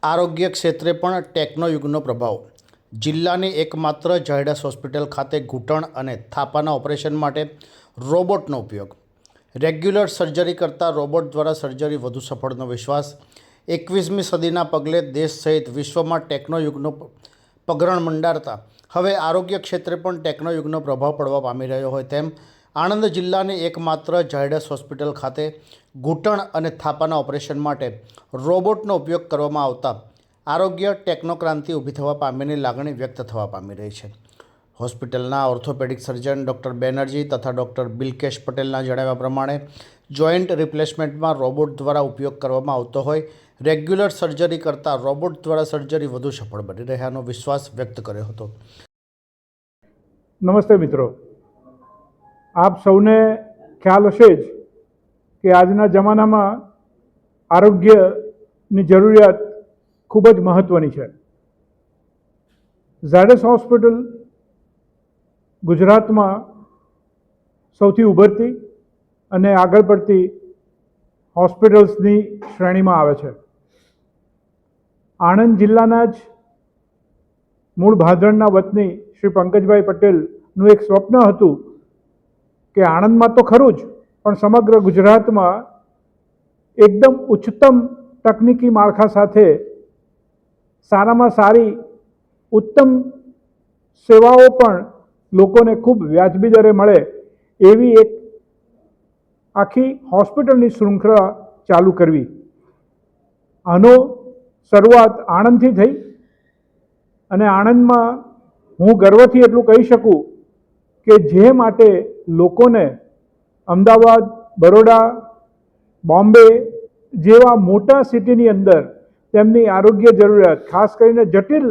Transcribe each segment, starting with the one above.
આરોગ્ય ક્ષેત્રે પણ ટેકનોયુગનો પ્રભાવ. જિલ્લાની એકમાત્ર ઝાયડસ હોસ્પિટલ ખાતે ઘૂંટણ અને થાપાના ઓપરેશન માટે રોબોટનો ઉપયોગ. રેગ્યુલર સર્જરી કરતાં રોબોટ દ્વારા સર્જરી વધુ સફળનો વિશ્વાસ. 21મી સદીના પગલે દેશ સહિત વિશ્વમાં ટેકનોયુગનો પગરણ મંડારતા હવે આરોગ્ય ક્ષેત્રે પણ ટેકનોયુગનો પ્રભાવ પડવા પામી રહ્યો હોય તેમ આણંદ જિલ્લાની એકમાત્ર ઝાયડસ હોસ્પિટલ ખાતે ઘૂંટણ અને થાપાના ઓપરેશન માટે રોબોટનો ઉપયોગ કરવામાં આવતા આરોગ્ય ટેકનોક્રાંતિ ઊભી થવા પામીની લાગણી વ્યક્ત થવા પામી રહી છે. હોસ્પિટલના ઓર્થોપેડિક સર્જન ડૉક્ટર બેનર્જી તથા ડૉક્ટર બિલકેશ પટેલના જણાવ્યા પ્રમાણે જોઈન્ટ રિપ્લેસમેન્ટમાં રોબોટ દ્વારા ઉપયોગ કરવામાં આવતો હોય રેગ્યુલર સર્જરી કરતાં રોબોટ દ્વારા સર્જરી વધુ સફળ બની રહ્યાનો વિશ્વાસ વ્યક્ત કર્યો હતો. નમસ્તે મિત્રો, આપ સૌને ખ્યાલ હશે જ કે આજના જમાનામાં આરોગ્યની જરૂરિયાત ખૂબ જ મહત્ત્વની છે. ઝાયડસ હોસ્પિટલ ગુજરાતમાં સૌથી ઉભરતી અને આગળ પડતી હોસ્પિટલ્સની શ્રેણીમાં આવે છે. આણંદ જિલ્લાના જ મૂળ ભાદરણના વતની શ્રી પંકજભાઈ પટેલનું એક સ્વપ્ન હતું કે આણંદમાં તો ખરું જ પણ સમગ્ર ગુજરાતમાં એકદમ ઉચ્ચતમ તકનીકી માળખા સાથે સારામાં સારી ઉત્તમ સેવાઓ પણ લોકોને ખૂબ વ્યાજબી દરે મળે એવી એક આખી હોસ્પિટલની શૃંખલા ચાલુ કરવી. આનો શરૂઆત આણંદથી થઈ અને આણંદમાં હું ગર્વથી એટલું કહી શકું કે જે માટે લોકોને અમદાવાદ, બરોડા, બોમ્બે જેવા મોટા સિટીની અંદર તેમની આરોગ્ય જરૂરિયાત, ખાસ કરીને જટિલ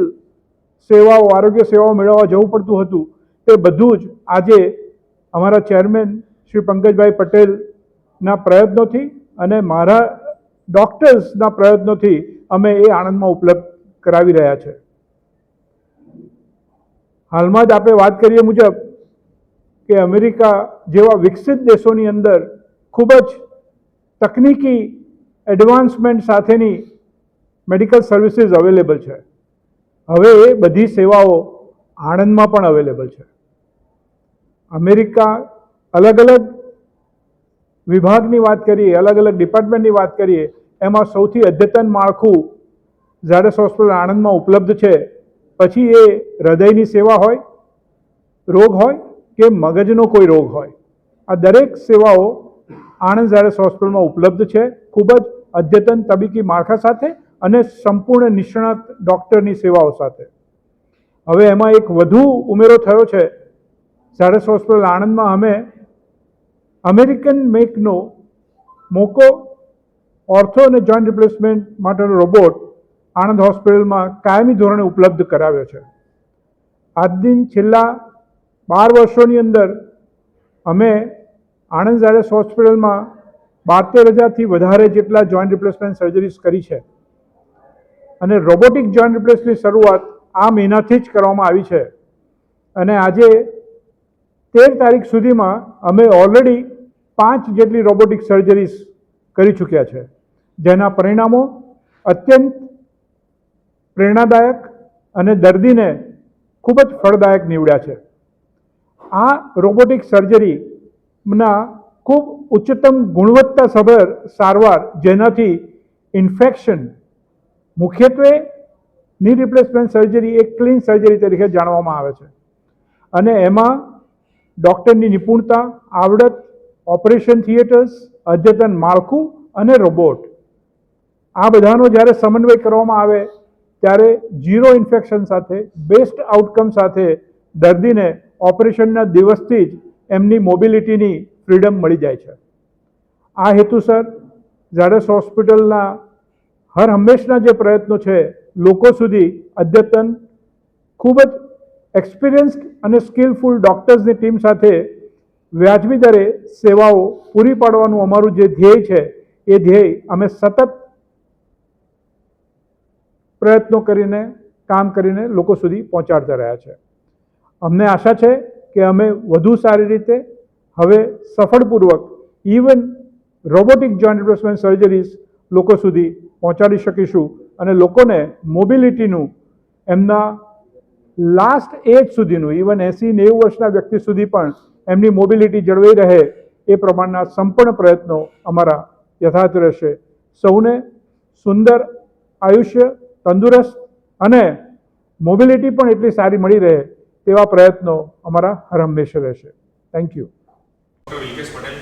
સેવાઓ, આરોગ્ય સેવાઓ મેળવવા જવું પડતું હતું, તે બધું જ આજે અમારા ચેરમેન શ્રી પંકજભાઈ પટેલના પ્રયત્નોથી અને મારા ડૉક્ટર્સના પ્રયત્નોથી અમે એ આણંદમાં ઉપલબ્ધ કરાવી રહ્યા છે. હાલમાં જ આપણે વાત કરીએ મુજબ કે અમેરિકા જેવા વિકસિત દેશોની અંદર ખૂબ જ તકનીકી એડવાન્સમેન્ટ સાથેની મેડિકલ સર્વિસીસ અવેલેબલ છે. હવે એ બધી સેવાઓ આણંદમાં પણ અવેલેબલ છે. અમેરિકા અલગ અલગ વિભાગની વાત કરીએ, અલગ અલગ ડિપાર્ટમેન્ટની વાત કરીએ, એમાં સૌથી અદ્યતન માળખું ઝાયડસ હોસ્પિટલ આણંદમાં ઉપલબ્ધ છે. પછી એ હૃદયની સેવા હોય, રોગ હોય કે મગજનો કોઈ રોગ હોય, આ દરેક સેવાઓ આણંદ ઝાયડસ હોસ્પિટલમાં ઉપલબ્ધ છે, ખૂબ જ અદ્યતન તબીબી માળખા સાથે અને સંપૂર્ણ નિષ્ણાત ડૉક્ટરની સેવાઓ સાથે. હવે એમાં એક વધુ ઉમેરો થયો છે. ઝાયડસ હોસ્પિટલ આણંદમાં અમે અમેરિકન મેકનો મોકો ઓર્થો અને જોઈન્ટ રિપ્લેસમેન્ટ માટેનો રોબોટ આણંદ હોસ્પિટલમાં કાયમી ધોરણે ઉપલબ્ધ કરાવ્યો છે. આજ દિન છેલ્લા 12 વર્ષોની અંદર અમે આણંદ ઝાયડસ હોસ્પિટલમાં 72,000થી વધારે જેટલા જોઈન્ટ રિપ્લેસમેન્ટ સર્જરીઝ કરી છે અને રોબોટિક જોઈન્ટ રિપ્લેસમેન્ટની શરૂઆત આ મહિનાથી જ કરવામાં આવી છે. અને આજે 13 તારીખ સુધીમાં અમે ઓલરેડી 5 જેટલી રોબોટિક સર્જરીઝ કરી ચૂક્યા છે, જેના પરિણામો અત્યંત પ્રેરણાદાયક અને દર્દીને ખૂબ જ ફળદાયક નીવડ્યા છે. આ રોબોટિક સર્જરીના ખૂબ ઉચ્ચતમ ગુણવત્તાસભર સારવાર, જેનાથી ઇન્ફેક્શન, મુખ્યત્વે ની રિપ્લેસમેન્ટ સર્જરી એક ક્લીન સર્જરી તરીકે જાણવામાં આવે છે અને એમાં ડૉક્ટરની નિપુણતા, આવડત, ઓપરેશન થિયેટર્સ, અદ્યતન માળખું અને રોબોટ, આ બધાનો જ્યારે સમન્વય કરવામાં આવે ત્યારે ઝીરો ઇન્ફેક્શન સાથે, બેસ્ટ આઉટકમ સાથે દર્દીને ઓપરેશનના દિવસથી જ એમની મોબિલિટીની ફ્રીડમ મળી જાય છે. આ હેતુસર ઝાયડસ હોસ્પિટલના હર હંમેશના જે પ્રયત્નો છે, લોકો સુધી અદ્યતન, ખૂબ જ એક્સપિરિયન્સ્ડ અને સ્કિલફુલ ડૉક્ટર્સની ટીમ સાથે વ્યાજબી દરે સેવાઓ પૂરી પાડવાનું અમારું જે ધ્યેય છે, એ ધ્યેય અમે સતત પ્રયત્નો કરીને, કામ કરીને લોકો સુધી પહોંચાડતા રહ્યા છે. અમને આશા છે કે અમે વધુ સારી રીતે હવે સફળપૂર્વક even robotic joint replacement surgeries લોકો સુધી પહોંચાડી શકીશું અને લોકોને મોબિલિટીનું એમના લાસ્ટ એજ સુધીનું ઇવન 80-90 વર્ષના વ્યક્તિ સુધી પણ એમની મોબિલિટી જળવાઈ રહે એ પ્રમાણના સંપૂર્ણ પ્રયત્નો અમારા યથાર્થ રહેશે. સૌને સુંદર આયુષ્ય, તંદુરસ્ત અને મોબિલિટી પણ એટલી સારી મળી રહે તેવા પ્રયત્નો અમારા હર હંમેશા રહેશે. Thank you. Doctor Vilkesh Patel,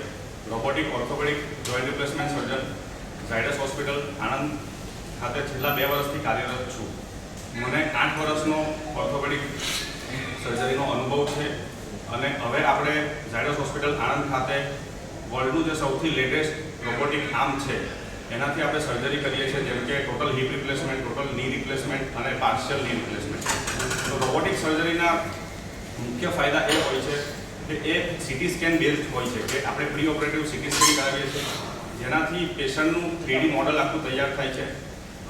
robotic orthopaedic joint replacement surgeon, Zydus hospital Anand ખાતે છેલ્લા 2 વર્ષથી કાર્યરત છું. મને 8 વર્ષનો ઓર્થોપેડિક સર્જરીનો અનુભવ છે અને હવે આપણે ઝાયડસ હોસ્પિટલ આણંદ ખાતે વર્લ્ડનું જે સૌથી લેટેસ્ટ રોબોટિક આર્મ છે એનાથી આપણે સર્જરી કરીએ છીએ, જેમ કે ટોટલ હિપ રિપ્લેસમેન્ટ, ટોટલ ની રિપ્લેસમેન્ટ અને પાર્શિયલ ની રિપ્લેસમેન્ટ. તો રોબોટિક સર્જરીના મુખ્ય ફાયદા એ હોય છે કે એ સીટી સ્કેન બેઝડ હોય છે, કે આપણે પ્રી ઓપરેટિવ સીટી સ્કેન કરાવીએ છીએ, જેનાથી પેશન્ટનું 3D મોડલ આખું તૈયાર થાય છે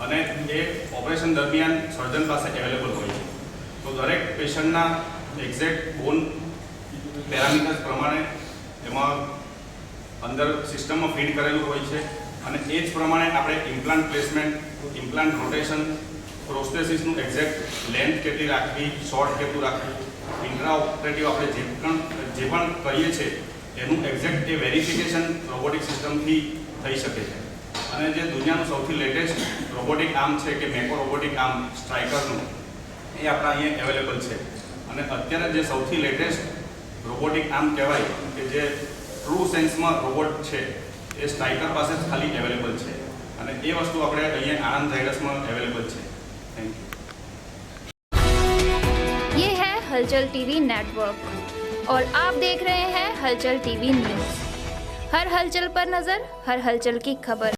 અને એ ઓપરેશન દરમિયાન સર્જન પાસે અવેલેબલ હોય છે. તો દરેક પેશન્ટના એક્ઝેક્ટ બોન પેરામીટર્સ પ્રમાણે એમાં અંદર સિસ્ટમમાં ફીડ કરેલું હોય છે અને એ જ પ્રમાણે આપણે ઇમ્પ્લાન્ટ પ્લેસમેન્ટ, ઇમ્પ્લાન્ટ રોટેશન, પ્રોસ્થેસિસનું એક્ઝેક્ટ લેન્થ કેટલી રાખવી, શોર્ટ કેટલું રાખવું, ઇન્ટ્રા ઓપરેટિવ આપણે જે પણ કરીએ છીએ એનું એક્ઝેક્ટ એ વેરિફિકેશન રોબોટિક સિસ્ટમથી થઈ શકે છે. અને જે દુનિયાનું સૌથી લેટેસ્ટ રોબોટિક આર્મ છે કે મેકો રોબોટિક આર્મ સ્ટ્રાઇકરનું, એ આપણા અહીંયા અવેલેબલ છે. અને અત્યારે જે સૌથી લેટેસ્ટ રોબોટિક આર્મ કહેવાય કે જે ટ્રુ સેન્સમાં રોબોટ છે એ સ્ટ્રાઇકર પાસે જ ખાલી અવેલેબલ છે અને એ વસ્તુ આપણે અહીંયા આણંદ ઝાયડસમાં અવેલેબલ છે. Thank you. ये है हलचल टीवी नेटवर्क और आप देख रहे हैं हलचल टीवी न्यूज. हर हलचल पर नजर, हर हलचल की खबर.